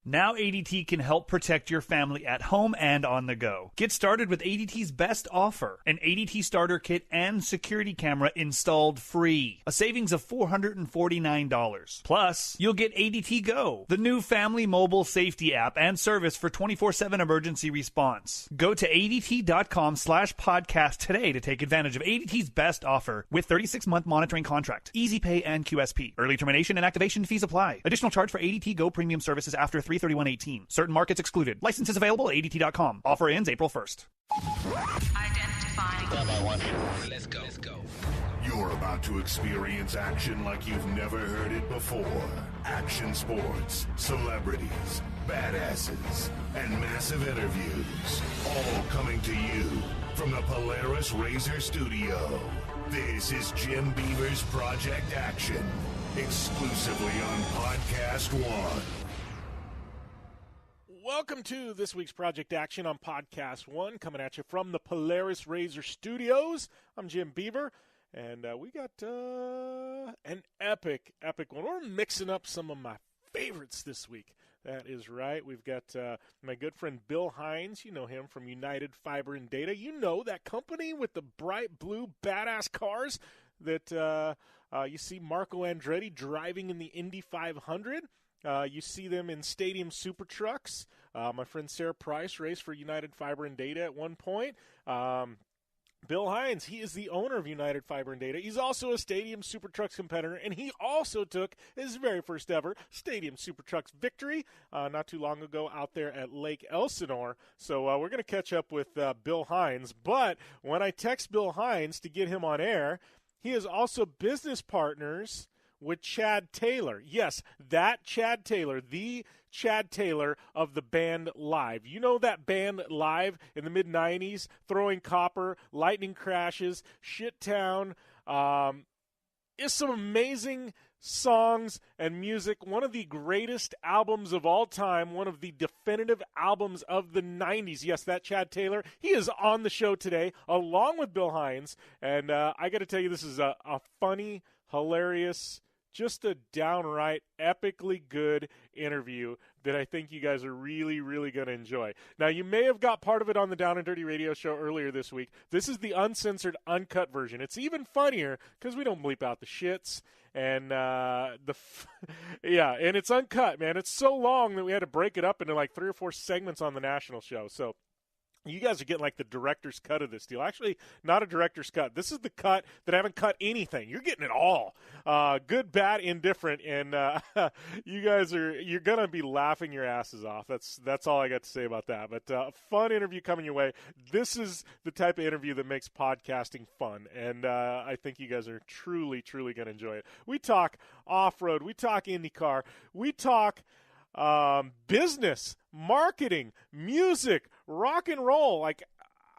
Now ADT can help protect your family at home and on the go. Get started with ADT's best offer, an ADT starter kit and security camera installed free. A savings of $449. Plus, you'll get ADT Go, the new family mobile safety app and service for 24/7 emergency response. Go to ADT.com/podcast today to take advantage of ADT's best offer with 36-month monitoring contract, easy pay and QSP. Early termination and activation fees apply. Additional charge for ADT Go premium services after 3/31/18. Certain markets excluded. Licenses available at ADT.com. Offer ends April 1st. Identifying. Let's go. You're about to experience action like you've never heard it before. Action sports, celebrities, badasses, and massive interviews. All coming to you from the Polaris Razor Studio. This is Jim Beaver's Project Action. Exclusively on Podcast One. Welcome to this week's Project Action on Podcast One, coming at you from the Polaris Razor Studios. I'm Jim Beaver, and we got an epic one. We're mixing up some of my favorites this week. That is right. We've got my good friend Bill Hines. You know him from United Fiber and Data. You know that company with the bright blue badass cars that you see Marco Andretti driving in the Indy 500. You see them in stadium super trucks. My friend Sarah Price raced for United Fiber and Data at one point. Bill Hines, he is the owner of United Fiber and Data. He's also a Stadium Super Trucks competitor, and he also took his very first ever Stadium Super Trucks victory not too long ago out there at Lake Elsinore. So we're going to catch up with Bill Hines. But when I text Bill Hines to get him on air, he is also business partners with Chad Taylor. Yes, that Chad Taylor, the Chad Taylor of the band Live. You know that band Live in the mid-'90s, Throwing Copper, Lightning Crashes, Shit Town. It's some amazing songs and music. One of the greatest albums of all time, one of the definitive albums of the 90s. Yes, that Chad Taylor. He is on the show today along with Bill Hines. And I got to tell you, this is a funny, hilarious, just a downright epically good interview that I think you guys are really, really going to enjoy. Now, you may have got part of it on the Down and Dirty Radio show earlier this week. This is the uncensored, uncut version. It's even funnier because we don't bleep out the shits. And and it's uncut, man. It's so long that we had to break it up into like 3 or 4 segments on the national show. So you guys are getting like the director's cut of this deal. Actually, not a director's cut. This is the cut that I haven't cut anything. You're getting it all. Good, bad, indifferent. And you're going to be laughing your asses off. That's all I got to say about that. But a fun interview coming your way. This is the type of interview that makes podcasting fun. And I think you guys are truly, truly going to enjoy it. We talk off-road. We talk IndyCar. We talk business, marketing, music, rock and roll. Like,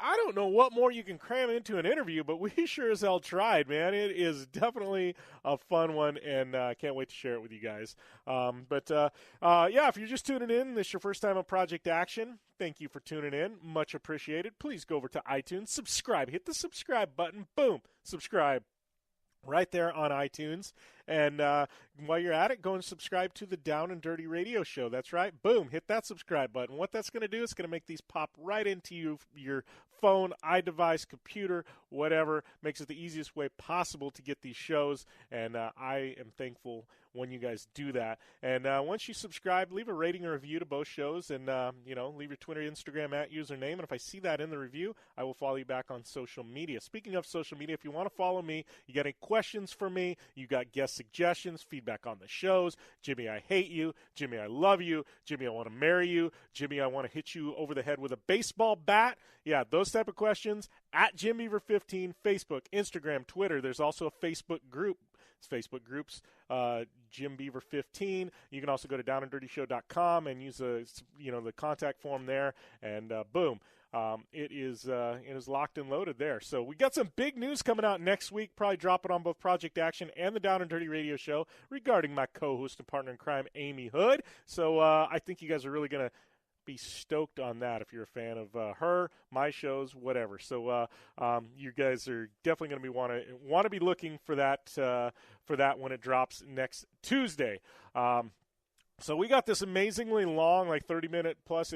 I don't know what more you can cram into an interview, but we sure as hell tried, man. It is definitely a fun one, and I can't wait to share it with you guys. If you're just tuning in, this is your first time on Project Action, thank you for tuning in. Much appreciated. Please go over to iTunes, subscribe. Hit the subscribe button. Boom. Subscribe. Right there on iTunes. And while you're at it, go and subscribe to the Down and Dirty Radio Show. That's right. Boom. Hit that subscribe button. What that's going to do is going to make these pop right into your phone, iDevice, computer, whatever. Makes it the easiest way possible to get these shows. And I am thankful when you guys do that. And once you subscribe, leave a rating or review to both shows. And, leave your Twitter, Instagram @username. And if I see that in the review, I will follow you back on social media. Speaking of social media, if you want to follow me, you got any questions for me, you got guest suggestions, feedback on the shows, Jimmy, I hate you, Jimmy, I love you, Jimmy, I want to marry you, Jimmy, I want to hit you over the head with a baseball bat. Yeah, those type of questions at Jim Beaver 15, Facebook, Instagram, Twitter. There's also a Facebook group. It's Facebook groups, Jim Beaver 15. You can also go to downanddirtyshow.com and use the contact form there, and boom. It is locked and loaded there. So we got some big news coming out next week, probably drop it on both Project Action and the Down and Dirty Radio Show regarding my co-host and partner in crime, Amy Hood. So I think you guys are really going to be stoked on that if you're a fan of her, my shows, whatever. So you guys are definitely going to be want to be looking for that when it drops next Tuesday. So we got this amazingly long, like 30-minute plus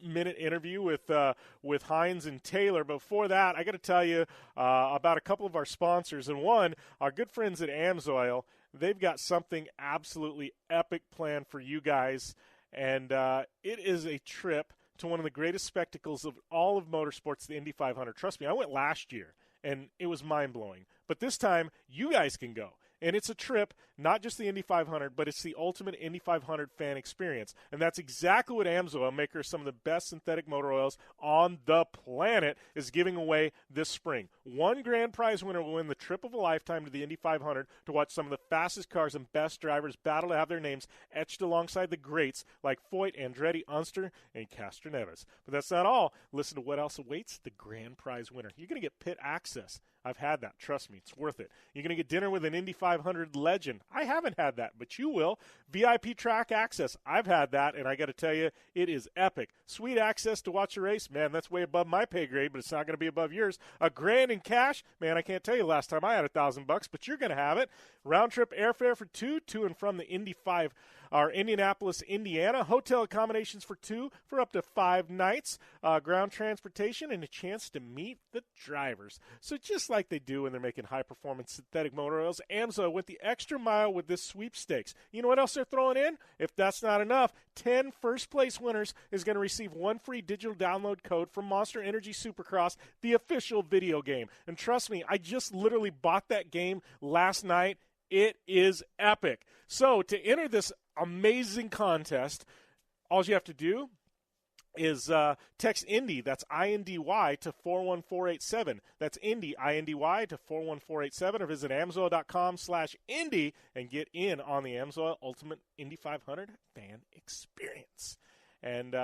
minute interview with Hines and Taylor. Before that, I got to tell you about a couple of our sponsors. And one, our good friends at AMSOIL. They've got something absolutely epic planned for you guys. And it is a trip to one of the greatest spectacles of all of motorsports, the Indy 500. Trust me, I went last year, and it was mind-blowing. But this time, you guys can go. And it's a trip, not just the Indy 500, but it's the ultimate Indy 500 fan experience. And that's exactly what AMSOIL, maker of some of the best synthetic motor oils on the planet, is giving away this spring. One grand prize winner will win the trip of a lifetime to the Indy 500 to watch some of the fastest cars and best drivers battle to have their names etched alongside the greats like Foyt, Andretti, Unster, and Castroneves. But that's not all. Listen to what else awaits the grand prize winner. You're going to get pit access. I've had that. Trust me, it's worth it. You're going to get dinner with an Indy 500 legend. I haven't had that, but you will. VIP track access. I've had that, and I got to tell you, it is epic. Sweet access to watch a race. Man, that's way above my pay grade, but it's not going to be above yours. A grand in cash. Man, I can't tell you last time I had $1,000, but you're going to have it. Round-trip airfare for two to and from the Indy 5, or Indianapolis, Indiana. Hotel accommodations for two for up to 5 nights. Ground transportation and a chance to meet the drivers. So just like they do when they're making high-performance synthetic motor oils, AMSOIL went the extra mile with this sweepstakes. You know what else they're throwing in? If that's not enough, 10 first-place winners is going to receive one free digital download code from Monster Energy Supercross, the official video game. And trust me, I just literally bought that game last night. It is epic. So to enter this amazing contest, all you have to do is text Indy, that's I-N-D-Y, to 41487. That's Indy, I-N-D-Y, to 41487, or visit AMSOIL.com/Indy and get in on the AMSOIL Ultimate Indy 500 fan experience. And,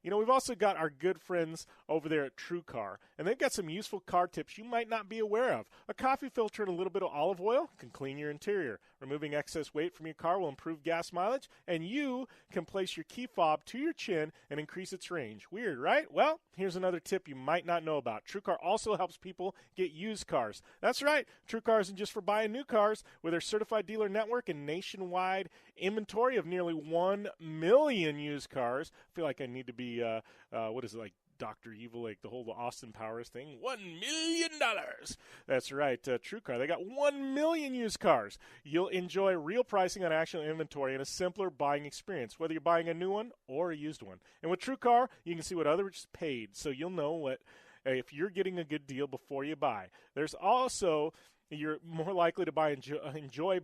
we've also got our good friends over there at TrueCar, and they've got some useful car tips you might not be aware of. A coffee filter and a little bit of olive oil can clean your interior. Removing excess weight from your car will improve gas mileage, and you can place your key fob to your chin and increase its range. Weird, right? Well, here's another tip you might not know about. TrueCar also helps people get used cars. That's right. TrueCar isn't just for buying new cars. With their certified dealer network and nationwide inventory of nearly 1 million used cars, I feel like I need to be, like Dr. Evil, like the whole Austin Powers thing. $1 million. That's right, TrueCar. They got 1 million used cars. You'll enjoy real pricing on actual inventory and a simpler buying experience, whether you're buying a new one or a used one. And with TrueCar, you can see what others paid, so you'll know if you're getting a good deal before you buy. There's also, you're more likely to enjoy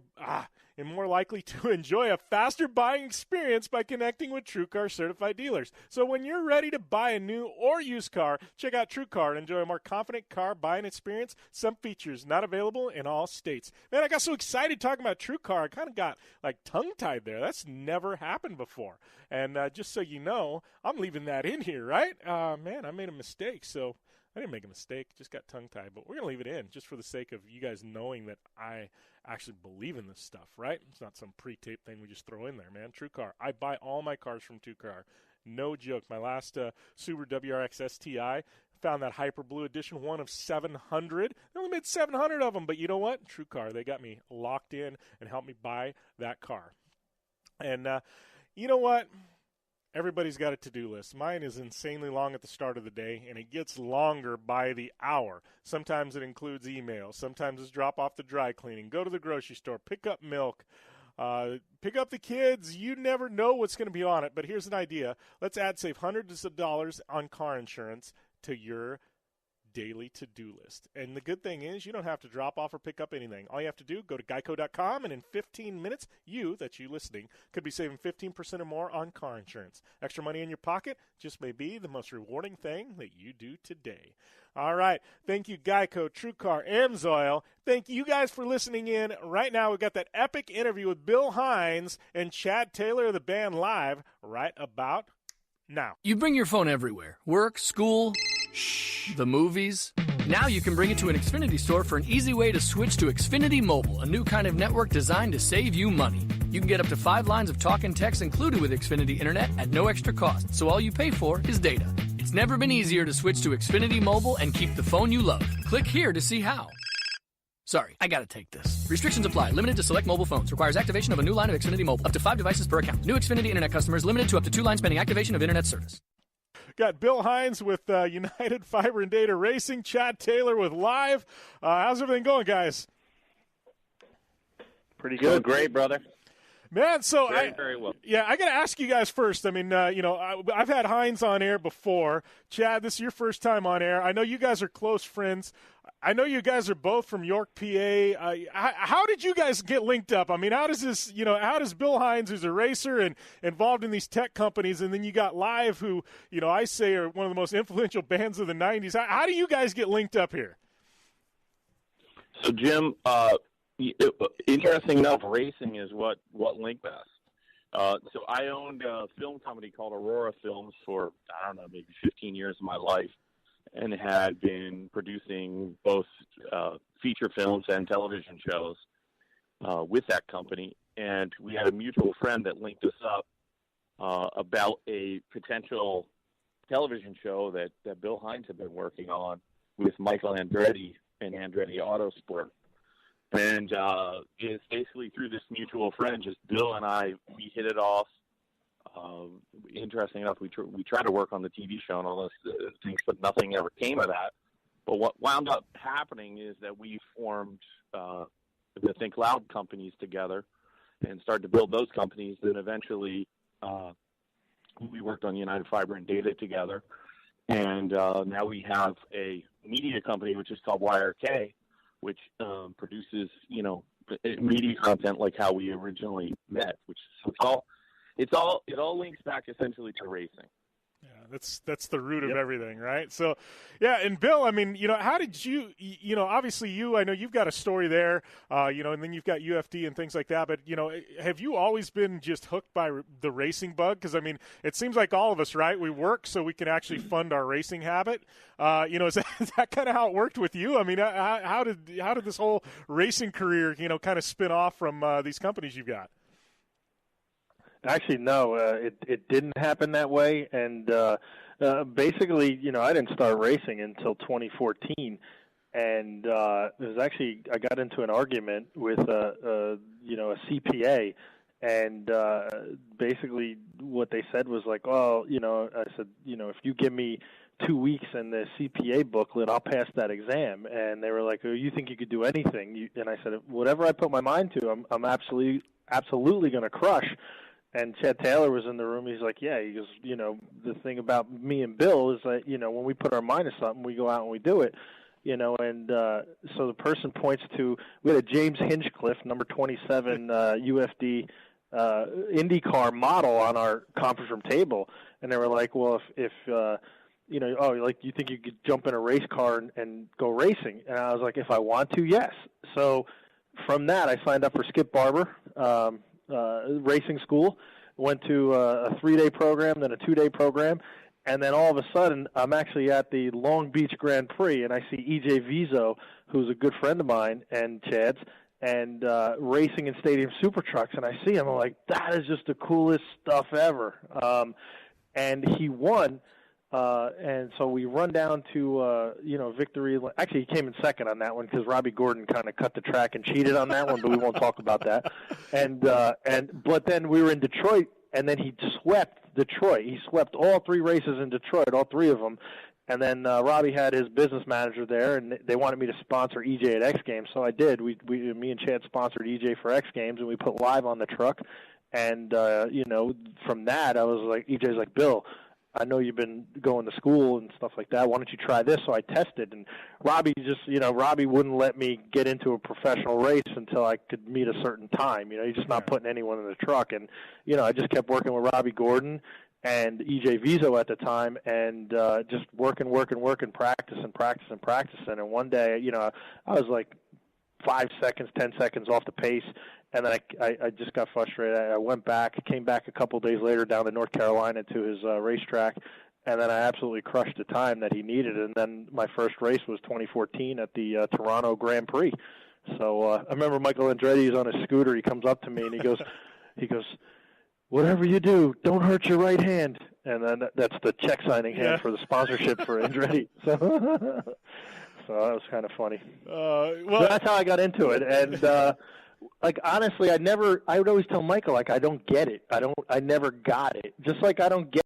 a faster buying experience by connecting with TrueCar certified dealers. So when you're ready to buy a new or used car, check out TrueCar and enjoy a more confident car buying experience. Some features not available in all states. Man, I got so excited talking about TrueCar, I kind of got like tongue-tied there. That's never happened before. And just so you know, I'm leaving that in here, right? Man, I made a mistake, so I didn't make a mistake, just got tongue-tied, but we're going to leave it in just for the sake of you guys knowing that I actually believe in this stuff, right? It's not some pre-tape thing we just throw in there, man. TrueCar. I buy all my cars from TrueCar. No joke. My last Subaru WRX STI, found that Hyper Blue Edition, one of 700. They only made 700 of them, but you know what? TrueCar, they got me locked in and helped me buy that car. And you know what? Everybody's got a to-do list. Mine is insanely long at the start of the day, and it gets longer by the hour. Sometimes it includes emails. Sometimes it's drop off the dry cleaning, go to the grocery store, pick up milk, pick up the kids. You never know what's going to be on it, but here's an idea. Let's save hundreds of dollars on car insurance to your daily to-do list. And the good thing is you don't have to drop off or pick up anything. All you have to do, go to geico.com, and in 15 minutes, you listening, could be saving 15% or more on car insurance. Extra money in your pocket just may be the most rewarding thing that you do today. All right. Thank you, Geico, TrueCar, AMSOIL. Thank you guys for listening in. Right now, we've got that epic interview with Bill Hines and Chad Taylor of the band live right about now. You bring your phone everywhere. Work, school, the movies. Now you can bring it to an Xfinity store for an easy way to switch to Xfinity Mobile, a new kind of network designed to save you money. You can get up to 5 lines of talk and text included with Xfinity Internet at no extra cost, so all you pay for is data. It's never been easier to switch to Xfinity Mobile and keep the phone you love. Click here to see how. Sorry, I gotta take this. Restrictions apply. Limited to select mobile phones. Requires activation of a new line of Xfinity Mobile. Up to 5 devices per account. New Xfinity Internet customers limited to up to 2 lines pending activation of Internet service. Got Bill Hines with United Fiber and Data Racing. Chad Taylor with Live. How's everything going, guys? Pretty good. Great, brother. Man, so very well. Yeah, I got to ask you guys first. I mean, I've had Hines on air before. Chad, this is your first time on air. I know you guys are close friends. I know you guys are both from York, PA. How did you guys get linked up? I mean, how does Bill Hines, who's a racer and involved in these tech companies, and then you got Live, who, I say are one of the most influential bands of the 90s. How do you guys get linked up here? So, Jim, interesting enough, racing is what linked us. So I owned a film company called Aurora Films for, I don't know, maybe 15 years of my life, and had been producing both feature films and television shows with that company. And we had a mutual friend that linked us up about a potential television show that Bill Hines had been working on with Michael Andretti and Andretti Autosport. And it's basically through this mutual friend, just Bill and I, we hit it off. Interesting enough, we tried to work on the TV show and all those things, but nothing ever came of that. But what wound up happening is that we formed the Think Loud companies together and started to build those companies. Then eventually we worked on United Fiber and Data together. And now we have a media company, which is called YRK, which produces, media content like how we originally met, which it all links back essentially to racing. Yeah, that's the root of everything, right? So, yeah, and Bill, I mean, how did you, obviously I know you've got a story there, and then you've got UFD and things like that, but, have you always been just hooked by the racing bug? Because, I mean, it seems like all of us, right? We work so we can actually fund our racing habit. Is that kind of how it worked with you? I mean, how did this whole racing career, kind of spin off from these companies you've got? Actually, no, it didn't happen that way. And basically, I didn't start racing until 2014. And it was actually, I got into an argument with a CPA. And basically what they said was like, I said, if you give me 2 weeks in the CPA booklet, I'll pass that exam. And they were like, oh, you think you could do anything? And I said, whatever I put my mind to, I'm absolutely going to crush. And Chad Taylor was in the room. He's like, yeah, he goes, the thing about me and Bill is that, when we put our mind to something, we go out and we do it, and so the person points to, we had a James Hinchcliffe, number 27 UFD IndyCar model on our conference room table. And they were like, well, if you think you could jump in a race car and go racing? And I was like, if I want to, yes. So from that, I signed up for Skip Barber, racing school, went to a 3-day program, then a 2-day program, and then all of a sudden I'm actually at the Long Beach Grand Prix, and I see EJ Vizo, who's a good friend of mine and Chad's, and racing in Stadium Super Trucks, and I see him, I'm like, that is just the coolest stuff ever. And he won. And so we run down to, victory. Actually, he came in second on that one because Robbie Gordon kind of cut the track and cheated on that one, but we won't talk about that. But then we were in Detroit, and then he swept Detroit. He swept all 3 races in Detroit, all 3 of them. And then Robbie had his business manager there, and they wanted me to sponsor EJ at X Games, so I did. Me and Chad sponsored EJ for X Games, and we put Live on the truck. And from that, I was like, EJ's like, Bill, I know you've been going to school and stuff like that. Why don't you try this? So I tested, and Robbie Robbie wouldn't let me get into a professional race until I could meet a certain time. He's just not putting anyone in the truck. And, I just kept working with Robbie Gordon and EJ Vizo at the time, and just working, practicing. And one day, I was like 5 seconds, 10 seconds off the pace. And then I just got frustrated. I went back, came back a couple of days later down to North Carolina to his racetrack, and then I absolutely crushed the time that he needed. And then my first race was 2014 at the Toronto Grand Prix. So I remember Michael Andretti is on his scooter. He comes up to me and he goes, whatever you do, don't hurt your right hand. And then that's the check signing hand for the sponsorship for Andretti. So that was kind of funny. Well, So that's how I got into it. And like honestly, I would always tell Michael, like, I don't get it. I never got it. Just like I don't get